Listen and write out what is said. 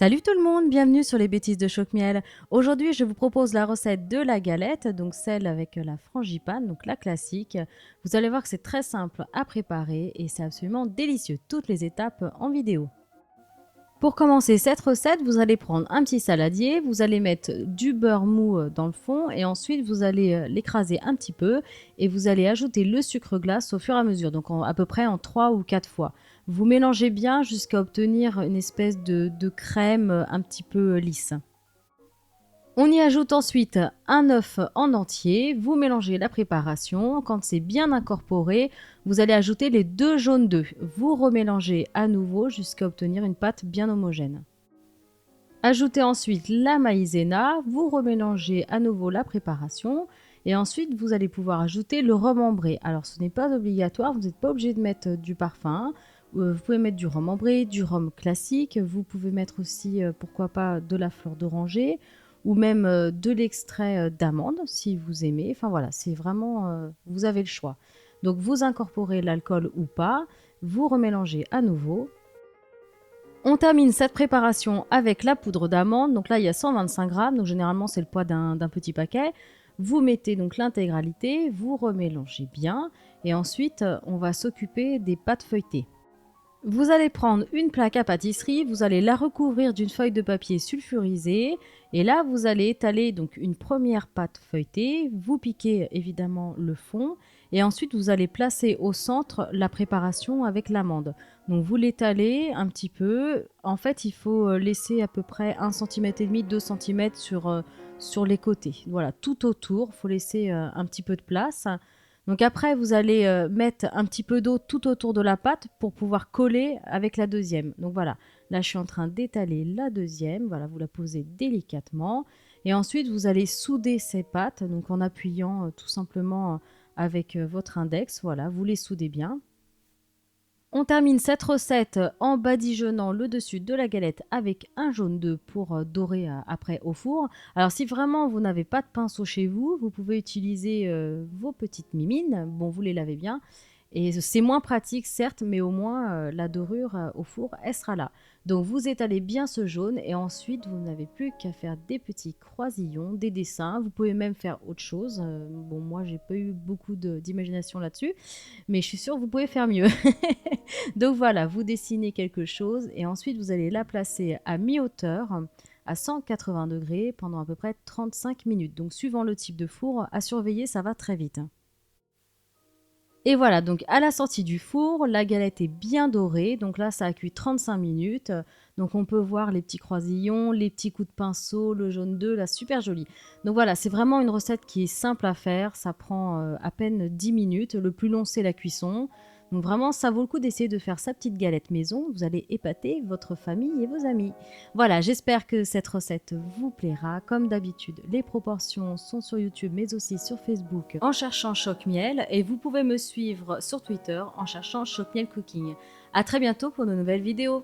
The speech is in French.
Salut tout le monde, bienvenue sur les bêtises de Choc-Miel. Aujourd'hui, je vous propose la recette de la galette, donc celle avec la frangipane, donc la classique. Vous allez voir que c'est très simple à préparer et c'est absolument délicieux. Toutes les étapes en vidéo. Pour commencer cette recette, vous allez prendre un petit saladier, vous allez mettre du beurre mou dans le fond et ensuite vous allez l'écraser un petit peu et vous allez ajouter le sucre glace au fur et à mesure, donc à peu près en 3 ou 4 fois. Vous mélangez bien jusqu'à obtenir une espèce de crème un petit peu lisse. On y ajoute ensuite un œuf en entier, vous mélangez la préparation, quand c'est bien incorporé, vous allez ajouter les 2 jaunes d'œufs. Vous remélangez à nouveau jusqu'à obtenir une pâte bien homogène. Ajoutez ensuite la maïzena, vous remélangez à nouveau la préparation et ensuite vous allez pouvoir ajouter le rhum ambré. Alors ce n'est pas obligatoire, vous n'êtes pas obligé de mettre du parfum. Vous pouvez mettre du rhum ambré, du rhum classique, vous pouvez mettre aussi pourquoi pas de la fleur d'oranger ou même de l'extrait d'amande si vous aimez. Enfin voilà, c'est vraiment, vous avez le choix. Donc vous incorporez l'alcool ou pas, vous remélangez à nouveau. On termine cette préparation avec la poudre d'amande. Donc là, il y a 125 grammes, donc généralement c'est le poids d'un petit paquet. Vous mettez donc l'intégralité, vous remélangez bien et ensuite on va s'occuper des pâtes feuilletées. Vous allez prendre une plaque à pâtisserie, vous allez la recouvrir d'une feuille de papier sulfurisée et là vous allez étaler donc une première pâte feuilletée, vous piquez évidemment le fond et ensuite vous allez placer au centre la préparation avec l'amande. Donc vous l'étalez un petit peu, en fait il faut laisser à peu près 1,5 cm, 2 cm sur les côtés. Voilà, tout autour, il faut laisser un petit peu de place. Donc après, vous allez mettre un petit peu d'eau tout autour de la pâte pour pouvoir coller avec la deuxième. Donc voilà, là je suis en train d'étaler la deuxième. Voilà, vous la posez délicatement. Et ensuite, vous allez souder ces pâtes, donc en appuyant tout simplement avec votre index. Voilà, vous les soudez bien. On termine cette recette en badigeonnant le dessus de la galette avec un jaune d'œuf pour dorer après au four. Alors si vraiment vous n'avez pas de pinceau chez vous, vous pouvez utiliser vos petites mimines. Bon, vous les lavez bien. Et c'est moins pratique certes, mais au moins la dorure au four, elle sera là. Donc vous étalez bien ce jaune et ensuite vous n'avez plus qu'à faire des petits croisillons, des dessins. Vous pouvez même faire autre chose. Bon, moi j'ai pas eu beaucoup d'imagination là-dessus, mais je suis sûre que vous pouvez faire mieux. Donc voilà, vous dessinez quelque chose et ensuite vous allez la placer à mi-hauteur à 180 degrés pendant à peu près 35 minutes. Donc suivant le type de four, à surveiller, ça va très vite. Et voilà, donc à la sortie du four, la galette est bien dorée. Donc là, ça a cuit 35 minutes. Donc on peut voir les petits croisillons, les petits coups de pinceau, le jaune d'œuf, là, super joli. Donc voilà, c'est vraiment une recette qui est simple à faire. Ça prend à peine 10 minutes. Le plus long, c'est la cuisson. Donc vraiment, ça vaut le coup d'essayer de faire sa petite galette maison. Vous allez épater votre famille et vos amis. Voilà, j'espère que cette recette vous plaira. Comme d'habitude, les proportions sont sur YouTube mais aussi sur Facebook en cherchant Choc Miel et vous pouvez me suivre sur Twitter en cherchant Choc Miel Cooking. À très bientôt pour de nouvelles vidéos.